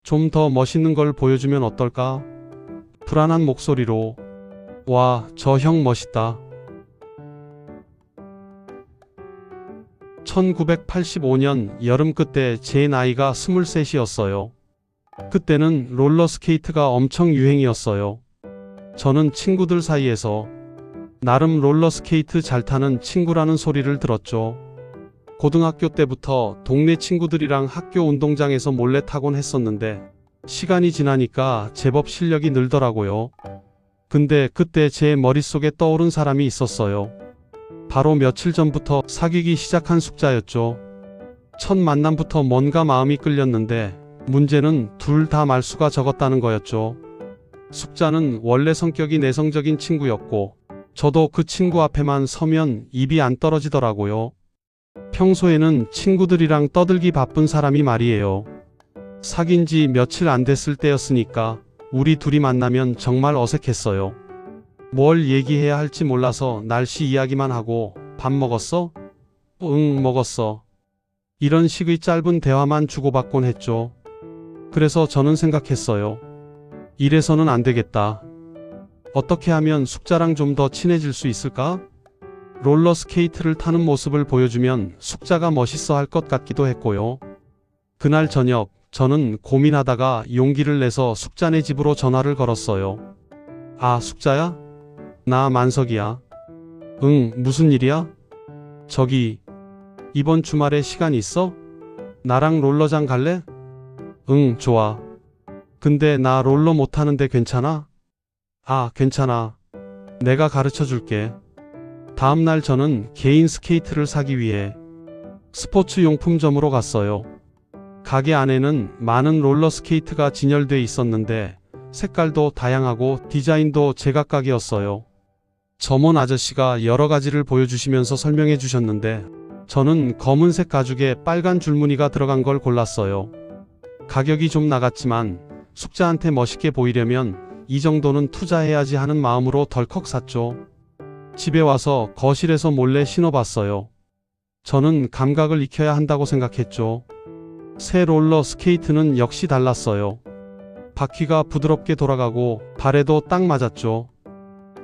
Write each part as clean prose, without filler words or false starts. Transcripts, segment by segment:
좀 더 멋있는 걸 보여주면 어떨까? 불안한 목소리로. 와, 저 형 멋있다. 1985년 여름 그때 제 나이가 23이었어요. 그때는 롤러스케이트가 엄청 유행이었어요. 저는 친구들 사이에서 나름 롤러스케이트 잘 타는 친구라는 소리를 들었죠. 고등학교 때부터 동네 친구들이랑 학교 운동장에서 몰래 타곤 했었는데 시간이 지나니까 제법 실력이 늘더라고요. 근데 그때 제 머릿속에 떠오른 사람이 있었어요. 바로 며칠 전부터 사귀기 시작한 숙자였죠. 첫 만남부터 뭔가 마음이 끌렸는데 문제는 둘 다 말수가 적었다는 거였죠. 숙자는 원래 성격이 내성적인 친구였고 저도 그 친구 앞에만 서면 입이 안 떨어지더라고요. 평소에는 친구들이랑 떠들기 바쁜 사람이 말이에요. 사귄 지 며칠 안 됐을 때였으니까 우리 둘이 만나면 정말 어색했어요. 뭘 얘기해야 할지 몰라서 날씨 이야기만 하고 밥 먹었어? 응, 먹었어. 이런 식의 짧은 대화만 주고받곤 했죠. 그래서 저는 생각했어요. 이래서는 안 되겠다. 어떻게 하면 숙자랑 좀 더 친해질 수 있을까? 롤러스케이트를 타는 모습을 보여주면 숙자가 멋있어 할 것 같기도 했고요. 그날 저녁 저는 고민하다가 용기를 내서 숙자네 집으로 전화를 걸었어요. 아, 숙자야? 나 만석이야. 응, 무슨 일이야? 저기, 이번 주말에 시간 있어? 나랑 롤러장 갈래? 응, 좋아. 근데 나 롤러 못 타는데 괜찮아? 아, 괜찮아. 내가 가르쳐 줄게. 다음날 저는 개인 스케이트를 사기 위해 스포츠 용품점으로 갔어요. 가게 안에는 많은 롤러스케이트가 진열돼 있었는데 색깔도 다양하고 디자인도 제각각이었어요. 점원 아저씨가 여러 가지를 보여주시면서 설명해 주셨는데 저는 검은색 가죽에 빨간 줄무늬가 들어간 걸 골랐어요. 가격이 좀 나갔지만 숙자한테 멋있게 보이려면 이 정도는 투자해야지 하는 마음으로 덜컥 샀죠. 집에 와서 거실에서 몰래 신어봤어요. 저는 감각을 익혀야 한다고 생각했죠. 새 롤러 스케이트는 역시 달랐어요. 바퀴가 부드럽게 돌아가고 발에도 딱 맞았죠.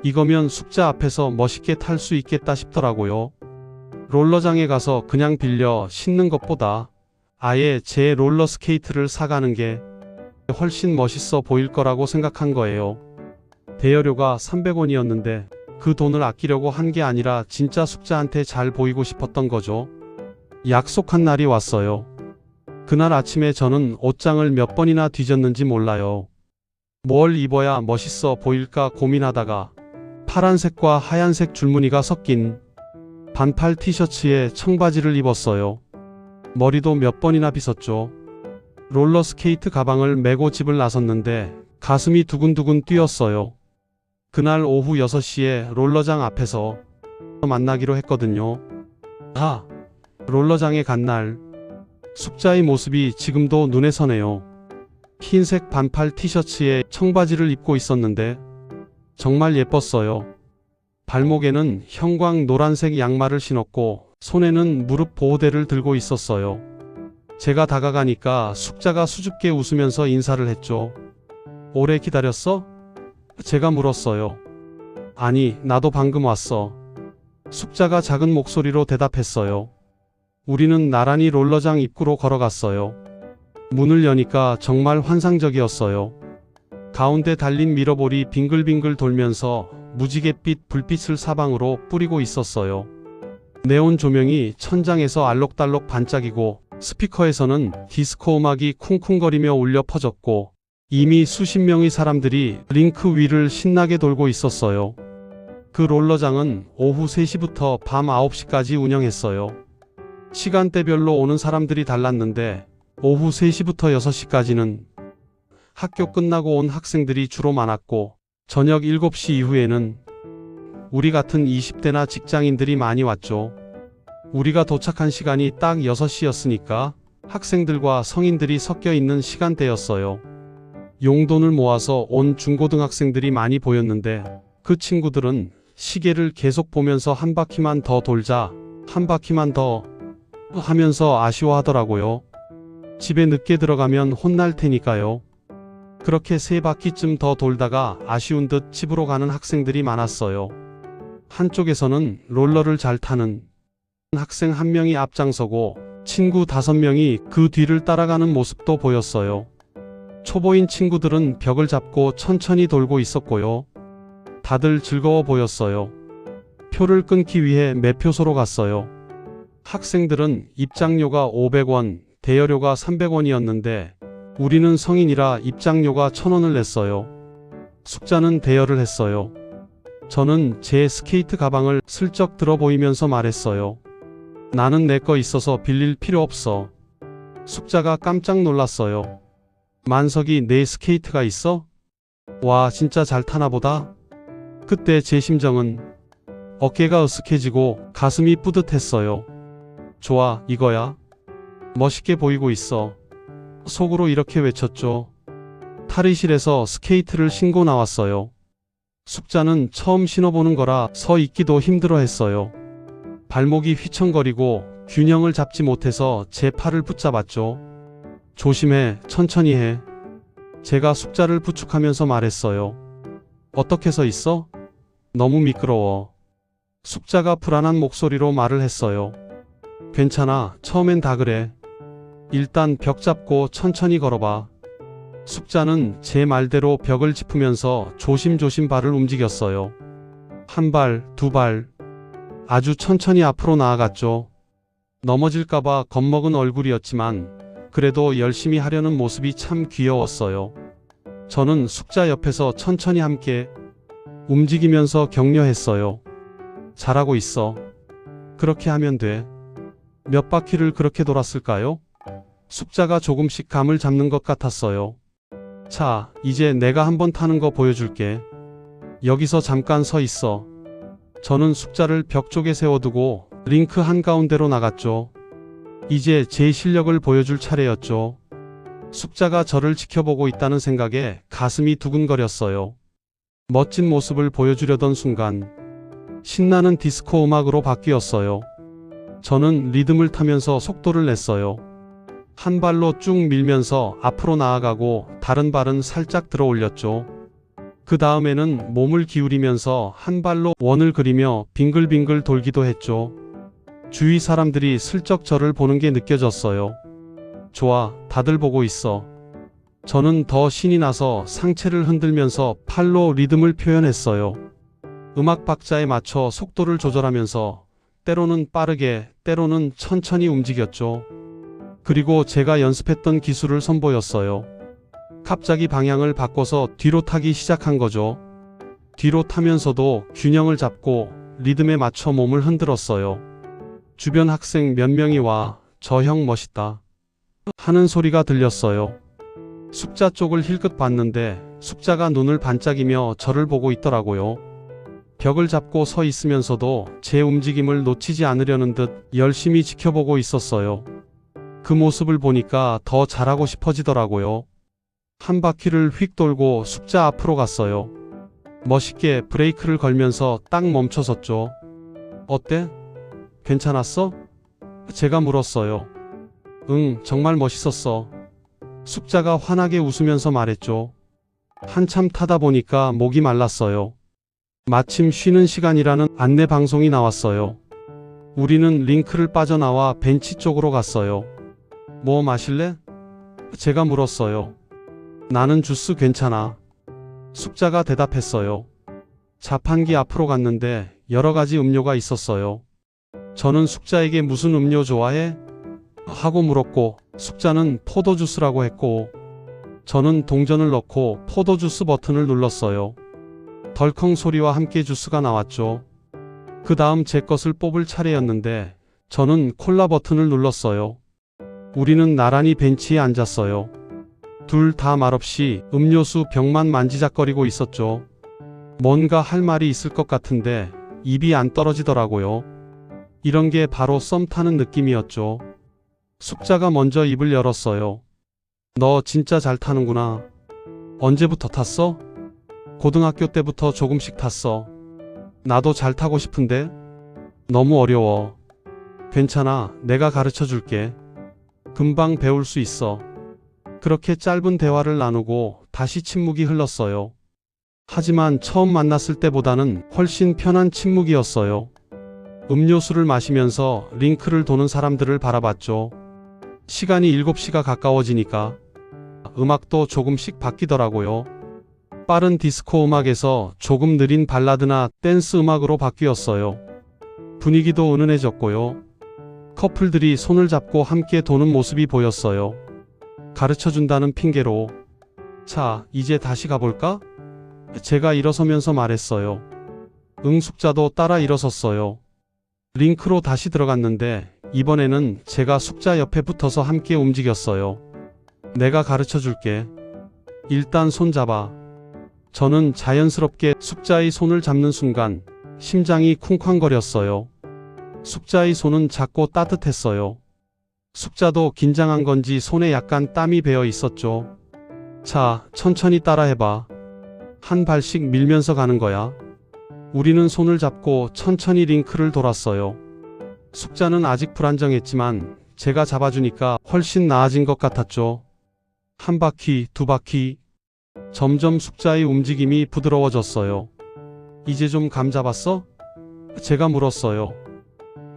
이거면 숙자 앞에서 멋있게 탈 수 있겠다 싶더라고요. 롤러장에 가서 그냥 빌려 신는 것보다 아예 제 롤러 스케이트를 사가는 게 훨씬 멋있어 보일 거라고 생각한 거예요. 대여료가 300원이었는데 그 돈을 아끼려고 한 게 아니라 진짜 숙자한테 잘 보이고 싶었던 거죠. 약속한 날이 왔어요. 그날 아침에 저는 옷장을 몇 번이나 뒤졌는지 몰라요. 뭘 입어야 멋있어 보일까 고민하다가 파란색과 하얀색 줄무늬가 섞인 반팔 티셔츠에 청바지를 입었어요. 머리도 몇 번이나 빗었죠. 롤러스케이트 가방을 메고 집을 나섰는데 가슴이 두근두근 뛰었어요. 그날 오후 6시에 롤러장 앞에서 만나기로 했거든요. 아, 롤러장에 간 날 숙자의 모습이 지금도 눈에 선해요. 흰색 반팔 티셔츠에 청바지를 입고 있었는데 정말 예뻤어요. 발목에는 형광 노란색 양말을 신었고 손에는 무릎 보호대를 들고 있었어요. 제가 다가가니까 숙자가 수줍게 웃으면서 인사를 했죠. 오래 기다렸어? 제가 물었어요. 아니, 나도 방금 왔어. 숙자가 작은 목소리로 대답했어요. 우리는 나란히 롤러장 입구로 걸어갔어요. 문을 여니까 정말 환상적이었어요. 가운데 달린 미러볼이 빙글빙글 돌면서 무지갯빛 불빛을 사방으로 뿌리고 있었어요. 네온 조명이 천장에서 알록달록 반짝이고 스피커에서는 디스코 음악이 쿵쿵거리며 울려 퍼졌고 이미 수십 명의 사람들이 링크 위를 신나게 돌고 있었어요. 그 롤러장은 오후 3시부터 밤 9시까지 운영했어요. 시간대별로 오는 사람들이 달랐는데 오후 3시부터 6시까지는 학교 끝나고 온 학생들이 주로 많았고 저녁 7시 이후에는 우리 같은 20대나 직장인들이 많이 왔죠. 우리가 도착한 시간이 딱 6시였으니까 학생들과 성인들이 섞여 있는 시간대였어요. 용돈을 모아서 온 중고등학생들이 많이 보였는데 그 친구들은 시계를 계속 보면서 한 바퀴만 더 돌자, 한 바퀴만 더 하면서 아쉬워하더라고요. 집에 늦게 들어가면 혼날 테니까요. 그렇게 3바퀴쯤 더 돌다가 아쉬운 듯 집으로 가는 학생들이 많았어요. 한쪽에서는 롤러를 잘 타는 학생 1명이 앞장서고 친구 5명이 그 뒤를 따라가는 모습도 보였어요. 초보인 친구들은 벽을 잡고 천천히 돌고 있었고요. 다들 즐거워 보였어요. 표를 끊기 위해 매표소로 갔어요. 학생들은 입장료가 500원, 대여료가 300원이었는데 우리는 성인이라 입장료가 1000원을 냈어요. 숙자는 대여를 했어요. 저는 제 스케이트 가방을 슬쩍 들어 보이면서 말했어요. 나는 내 거 있어서 빌릴 필요 없어. 숙자가 깜짝 놀랐어요. 만석이 내 스케이트가 있어? 와, 진짜 잘 타나 보다. 그때 제 심정은 어깨가 으쓱해지고 가슴이 뿌듯했어요. 좋아, 이거야. 멋있게 보이고 있어. 속으로 이렇게 외쳤죠. 탈의실에서 스케이트를 신고 나왔어요. 숙자는 처음 신어보는 거라 서 있기도 힘들어 했어요. 발목이 휘청거리고 균형을 잡지 못해서 제 팔을 붙잡았죠. 조심해, 천천히 해. 제가 숙자를 부축하면서 말했어요. 어떻게 서 있어? 너무 미끄러워. 숙자가 불안한 목소리로 말을 했어요. 괜찮아, 처음엔 다 그래. 일단 벽 잡고 천천히 걸어봐. 숙자는 제 말대로 벽을 짚으면서 조심조심 발을 움직였어요. 한 발, 두 발. 아주 천천히 앞으로 나아갔죠. 넘어질까봐 겁먹은 얼굴이었지만 그래도 열심히 하려는 모습이 참 귀여웠어요. 저는 숙자 옆에서 천천히 함께 움직이면서 격려했어요. 잘하고 있어. 그렇게 하면 돼. 몇 바퀴를 그렇게 돌았을까요? 숙자가 조금씩 감을 잡는 것 같았어요. 자, 이제 내가 한번 타는 거 보여줄게. 여기서 잠깐 서 있어. 저는 숙자를 벽 쪽에 세워두고 링크 한가운데로 나갔죠. 이제 제 실력을 보여줄 차례였죠. 숙자가 저를 지켜보고 있다는 생각에 가슴이 두근거렸어요. 멋진 모습을 보여주려던 순간 신나는 디스코 음악으로 바뀌었어요. 저는 리듬을 타면서 속도를 냈어요. 한 발로 쭉 밀면서 앞으로 나아가고 다른 발은 살짝 들어 올렸죠. 그 다음에는 몸을 기울이면서 한 발로 원을 그리며 빙글빙글 돌기도 했죠. 주위 사람들이 슬쩍 저를 보는 게 느껴졌어요. 좋아, 다들 보고 있어. 저는 더 신이 나서 상체를 흔들면서 팔로 리듬을 표현했어요. 음악 박자에 맞춰 속도를 조절하면서 때로는 빠르게, 때로는 천천히 움직였죠. 그리고 제가 연습했던 기술을 선보였어요. 갑자기 방향을 바꿔서 뒤로 타기 시작한 거죠. 뒤로 타면서도 균형을 잡고 리듬에 맞춰 몸을 흔들었어요. 주변 학생 몇 명이 와, 저 형 멋있다 하는 소리가 들렸어요. 숙자 쪽을 힐끗 봤는데 숙자가 눈을 반짝이며 저를 보고 있더라고요. 벽을 잡고 서 있으면서도 제 움직임을 놓치지 않으려는 듯 열심히 지켜보고 있었어요. 그 모습을 보니까 더 잘하고 싶어지더라고요. 한 바퀴를 휙 돌고 숙자 앞으로 갔어요. 멋있게 브레이크를 걸면서 딱 멈춰섰죠. 어때? 괜찮았어? 제가 물었어요. 응, 정말 멋있었어. 숙자가 환하게 웃으면서 말했죠. 한참 타다 보니까 목이 말랐어요. 마침 쉬는 시간이라는 안내 방송이 나왔어요. 우리는 링크를 빠져나와 벤치 쪽으로 갔어요. 뭐 마실래? 제가 물었어요. 나는 주스 괜찮아. 숙자가 대답했어요. 자판기 앞으로 갔는데 여러 가지 음료가 있었어요. 저는 숙자에게 무슨 음료 좋아해? 하고 물었고 숙자는 포도주스라고 했고 저는 동전을 넣고 포도주스 버튼을 눌렀어요. 덜컹 소리와 함께 주스가 나왔죠. 그 다음 제 것을 뽑을 차례였는데 저는 콜라 버튼을 눌렀어요. 우리는 나란히 벤치에 앉았어요. 둘 다 말없이 음료수 병만 만지작거리고 있었죠. 뭔가 할 말이 있을 것 같은데 입이 안 떨어지더라고요. 이런 게 바로 썸 타는 느낌이었죠. 숙자가 먼저 입을 열었어요. 너 진짜 잘 타는구나. 언제부터 탔어? 고등학교 때부터 조금씩 탔어. 나도 잘 타고 싶은데? 너무 어려워. 괜찮아, 내가 가르쳐 줄게. 금방 배울 수 있어. 그렇게 짧은 대화를 나누고 다시 침묵이 흘렀어요. 하지만 처음 만났을 때보다는 훨씬 편한 침묵이었어요. 음료수를 마시면서 링크를 도는 사람들을 바라봤죠. 시간이 7시가 가까워지니까 음악도 조금씩 바뀌더라고요. 빠른 디스코 음악에서 조금 느린 발라드나 댄스 음악으로 바뀌었어요. 분위기도 은은해졌고요. 커플들이 손을 잡고 함께 도는 모습이 보였어요. 가르쳐준다는 핑계로 자, 이제 다시 가볼까? 제가 일어서면서 말했어요. 숙자도 따라 일어섰어요. 링크로 다시 들어갔는데 이번에는 제가 숙자 옆에 붙어서 함께 움직였어요. 내가 가르쳐줄게. 일단 손 잡아. 저는 자연스럽게 숙자의 손을 잡는 순간 심장이 쿵쾅거렸어요. 숙자의 손은 작고 따뜻했어요. 숙자도 긴장한 건지 손에 약간 땀이 배어 있었죠. 자, 천천히 따라해봐. 한 발씩 밀면서 가는 거야. 우리는 손을 잡고 천천히 링크를 돌았어요. 숙자는 아직 불안정했지만 제가 잡아주니까 훨씬 나아진 것 같았죠. 한 바퀴, 두 바퀴. 점점 숙자의 움직임이 부드러워졌어요. 이제 좀 감 잡았어? 제가 물었어요.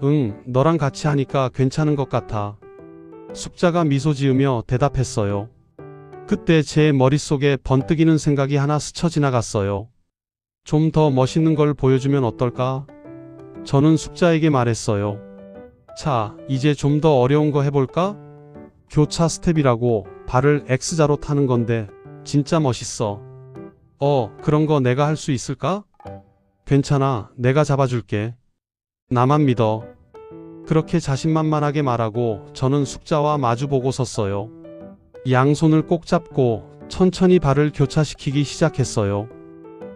응, 너랑 같이 하니까 괜찮은 것 같아. 숙자가 미소 지으며 대답했어요. 그때 제 머릿속에 번뜩이는 생각이 하나 스쳐 지나갔어요. 좀 더 멋있는 걸 보여주면 어떨까? 저는 숙자에게 말했어요. 자, 이제 좀 더 어려운 거 해볼까? 교차 스텝이라고 발을 X자로 타는 건데 진짜 멋있어. 그런 거 내가 할 수 있을까? 괜찮아, 내가 잡아줄게. 나만 믿어. 그렇게 자신만만하게 말하고 저는 숙자와 마주보고 섰어요. 양손을 꼭 잡고 천천히 발을 교차시키기 시작했어요.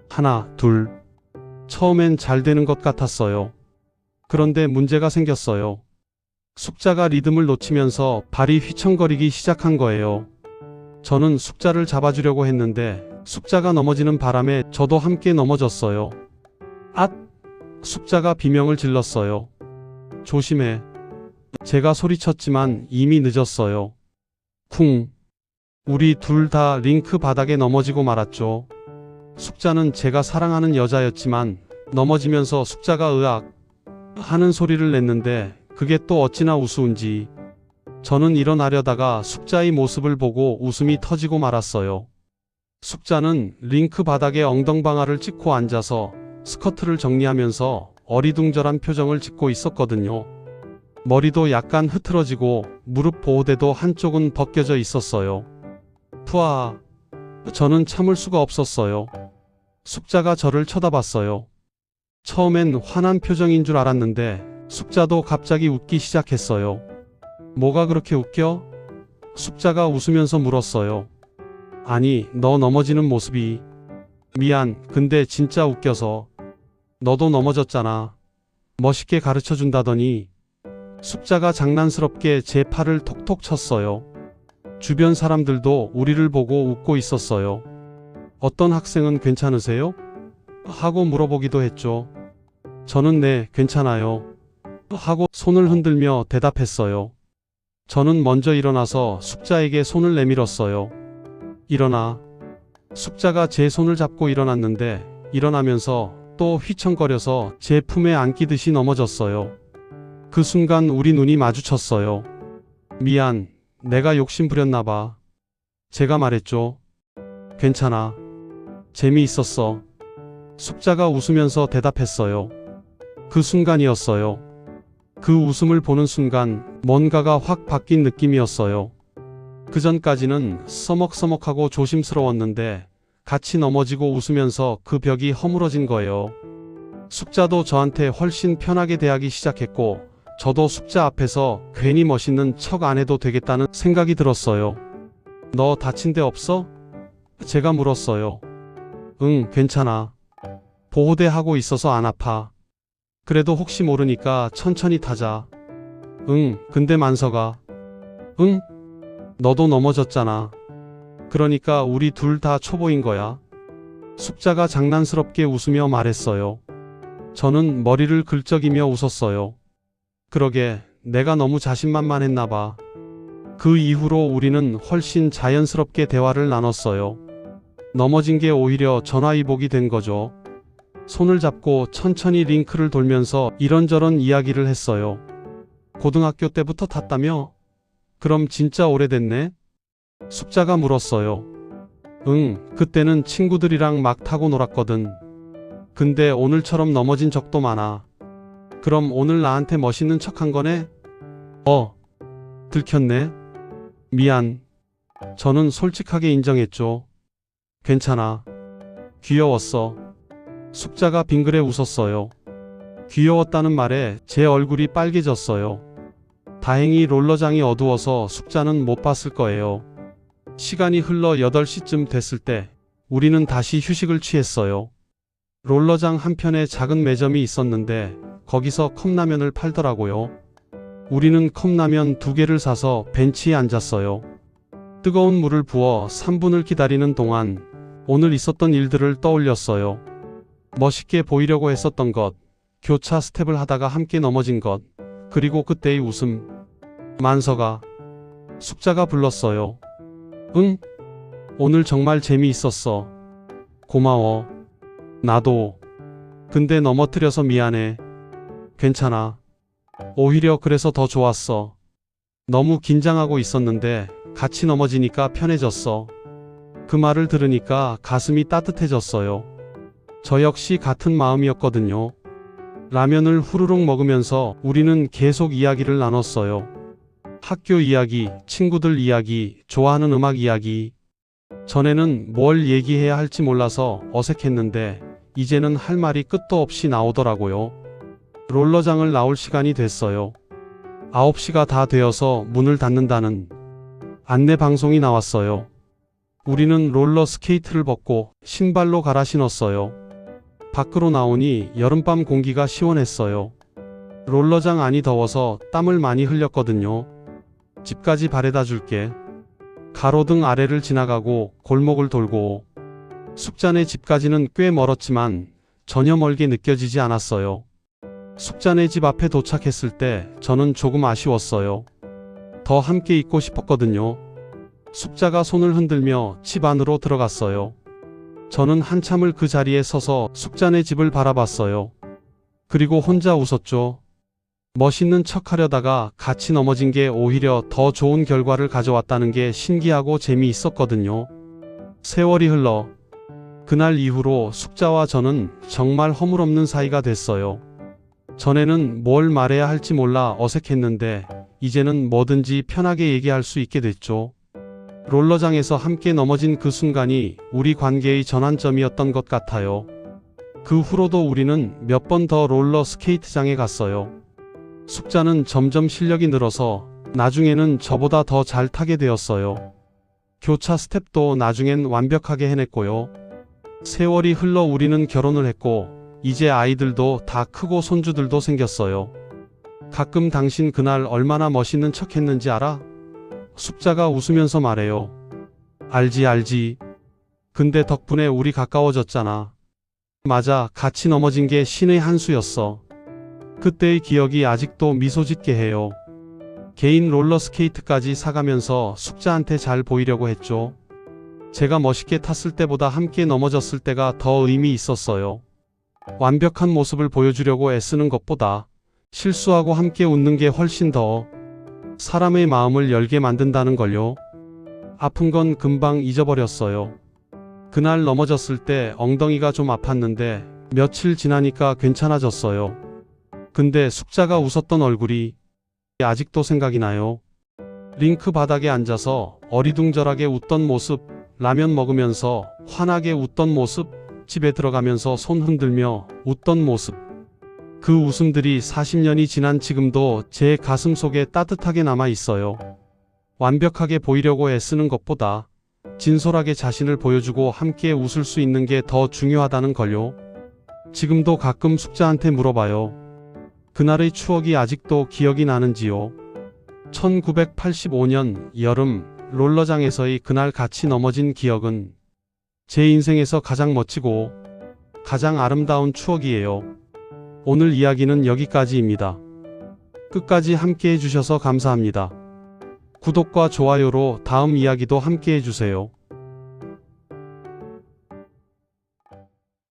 하나, 둘. 처음엔 잘 되는 것 같았어요. 그런데 문제가 생겼어요. 숙자가 리듬을 놓치면서 발이 휘청거리기 시작한 거예요. 저는 숙자를 잡아주려고 했는데 숙자가 넘어지는 바람에 저도 함께 넘어졌어요. 앗! 숙자가 비명을 질렀어요. 조심해. 제가 소리쳤지만 이미 늦었어요. 쿵. 우리 둘 다 링크 바닥에 넘어지고 말았죠. 숙자는 제가 사랑하는 여자였지만 넘어지면서 숙자가 으악 하는 소리를 냈는데 그게 또 어찌나 우스운지. 저는 일어나려다가 숙자의 모습을 보고 웃음이 터지고 말았어요. 숙자는 링크 바닥에 엉덩방아를 찍고 앉아서 스커트를 정리하면서 어리둥절한 표정을 짓고 있었거든요. 머리도 약간 흐트러지고 무릎 보호대도 한쪽은 벗겨져 있었어요. 푸아. 저는 참을 수가 없었어요. 숙자가 저를 쳐다봤어요. 처음엔 화난 표정인 줄 알았는데 숙자도 갑자기 웃기 시작했어요. 뭐가 그렇게 웃겨? 숙자가 웃으면서 물었어요. 아니, 너 넘어지는 모습이. 미안, 근데 진짜 웃겨서. 너도 넘어졌잖아. 멋있게 가르쳐준다더니. 숙자가 장난스럽게 제 팔을 톡톡 쳤어요. 주변 사람들도 우리를 보고 웃고 있었어요. 어떤 학생은 괜찮으세요? 하고 물어보기도 했죠. 저는 네, 괜찮아요. 하고 손을 흔들며 대답했어요. 저는 먼저 일어나서 숙자에게 손을 내밀었어요. 일어나. 숙자가 제 손을 잡고 일어났는데 일어나면서 또 휘청거려서 제 품에 안기듯이 넘어졌어요. 그 순간 우리 눈이 마주쳤어요. 미안, 내가 욕심 부렸나 봐. 제가 말했죠. 괜찮아. 재미있었어. 숙자가 웃으면서 대답했어요. 그 순간이었어요. 그 웃음을 보는 순간 뭔가가 확 바뀐 느낌이었어요. 그전까지는 서먹서먹하고 조심스러웠는데 같이 넘어지고 웃으면서 그 벽이 허물어진 거예요. 숙자도 저한테 훨씬 편하게 대하기 시작했고 저도 숙자 앞에서 괜히 멋있는 척 안 해도 되겠다는 생각이 들었어요. 너 다친 데 없어? 제가 물었어요. 응, 괜찮아. 보호대 하고 있어서 안 아파. 그래도 혹시 모르니까 천천히 타자. 응, 근데 만서가. 응? 너도 넘어졌잖아. 그러니까 우리 둘 다 초보인 거야. 숙자가 장난스럽게 웃으며 말했어요. 저는 머리를 긁적이며 웃었어요. 그러게, 내가 너무 자신만만했나 봐. 그 이후로 우리는 훨씬 자연스럽게 대화를 나눴어요. 넘어진 게 오히려 전화위복이 된 거죠. 손을 잡고 천천히 링크를 돌면서 이런저런 이야기를 했어요. 고등학교 때부터 탔다며? 그럼 진짜 오래됐네? 숙자가 물었어요. 응, 그때는 친구들이랑 막 타고 놀았거든. 근데 오늘처럼 넘어진 적도 많아. 그럼 오늘 나한테 멋있는 척한 거네? 들켰네. 미안. 저는 솔직하게 인정했죠. 괜찮아. 귀여웠어. 숙자가 빙그레 웃었어요. 귀여웠다는 말에 제 얼굴이 빨개졌어요. 다행히 롤러장이 어두워서 숙자는 못 봤을 거예요. 시간이 흘러 8시쯤 됐을 때 우리는 다시 휴식을 취했어요. 롤러장 한편에 작은 매점이 있었는데 거기서 컵라면을 팔더라고요. 우리는 컵라면 2개를 사서 벤치에 앉았어요. 뜨거운 물을 부어 3분을 기다리는 동안 오늘 있었던 일들을 떠올렸어요. 멋있게 보이려고 했었던 것, 교차 스텝을 하다가 함께 넘어진 것, 그리고 그때의 웃음. 만서가, 숙자가 불렀어요. 응? 오늘 정말 재미있었어. 고마워. 나도. 근데 넘어뜨려서 미안해. 괜찮아. 오히려 그래서 더 좋았어. 너무 긴장하고 있었는데 같이 넘어지니까 편해졌어. 그 말을 들으니까 가슴이 따뜻해졌어요. 저 역시 같은 마음이었거든요. 라면을 후루룩 먹으면서 우리는 계속 이야기를 나눴어요. 학교 이야기, 친구들 이야기, 좋아하는 음악 이야기. 전에는 뭘 얘기해야 할지 몰라서 어색했는데 이제는 할 말이 끝도 없이 나오더라고요. 롤러장을 나올 시간이 됐어요. 9시가 다 되어서 문을 닫는다는 안내 방송이 나왔어요. 우리는 롤러 스케이트를 벗고 신발로 갈아 신었어요. 밖으로 나오니 여름밤 공기가 시원했어요. 롤러장 안이 더워서 땀을 많이 흘렸거든요. 집까지 바래다 줄게. 가로등 아래를 지나가고 골목을 돌고 숙자네 집까지는 꽤 멀었지만 전혀 멀게 느껴지지 않았어요. 숙자네 집 앞에 도착했을 때 저는 조금 아쉬웠어요. 더 함께 있고 싶었거든요. 숙자가 손을 흔들며 집 안으로 들어갔어요. 저는 한참을 그 자리에 서서 숙자네 집을 바라봤어요. 그리고 혼자 웃었죠. 멋있는 척 하려다가 같이 넘어진 게 오히려 더 좋은 결과를 가져왔다는 게 신기하고 재미있었거든요. 세월이 흘러 그날 이후로 숙자와 저는 정말 허물없는 사이가 됐어요. 전에는 뭘 말해야 할지 몰라 어색했는데 이제는 뭐든지 편하게 얘기할 수 있게 됐죠. 롤러장에서 함께 넘어진 그 순간이 우리 관계의 전환점이었던 것 같아요. 그 후로도 우리는 몇 번 더 롤러 스케이트장에 갔어요. 숙자는 점점 실력이 늘어서 나중에는 저보다 더 잘 타게 되었어요. 교차 스텝도 나중엔 완벽하게 해냈고요. 세월이 흘러 우리는 결혼을 했고 이제 아이들도 다 크고 손주들도 생겼어요. 가끔 당신 그날 얼마나 멋있는 척 했는지 알아? 숙자가 웃으면서 말해요. 알지. 근데 덕분에 우리 가까워졌잖아. 맞아, 같이 넘어진 게 신의 한 수였어. 그때의 기억이 아직도 미소 짓게 해요. 개인 롤러스케이트까지 사가면서 숙자한테 잘 보이려고 했죠. 제가 멋있게 탔을 때보다 함께 넘어졌을 때가 더 의미 있었어요. 완벽한 모습을 보여주려고 애쓰는 것보다 실수하고 함께 웃는 게 훨씬 더 사람의 마음을 열게 만든다는 걸요. 아픈 건 금방 잊어버렸어요. 그날 넘어졌을 때 엉덩이가 좀 아팠는데 며칠 지나니까 괜찮아졌어요. 근데 숙자가 웃었던 얼굴이 아직도 생각이 나요. 링크 바닥에 앉아서 어리둥절하게 웃던 모습, 라면 먹으면서 환하게 웃던 모습, 집에 들어가면서 손 흔들며 웃던 모습. 그 웃음들이 40년이 지난 지금도 제 가슴 속에 따뜻하게 남아 있어요. 완벽하게 보이려고 애쓰는 것보다 진솔하게 자신을 보여주고 함께 웃을 수 있는 게 더 중요하다는 걸요. 지금도 가끔 숙자한테 물어봐요. 그날의 추억이 아직도 기억이 나는지요. 1985년 여름 롤러장에서의 그날 같이 넘어진 기억은 제 인생에서 가장 멋지고 가장 아름다운 추억이에요. 오늘 이야기는 여기까지입니다. 끝까지 함께 해주셔서 감사합니다. 구독과 좋아요로 다음 이야기도 함께 해주세요.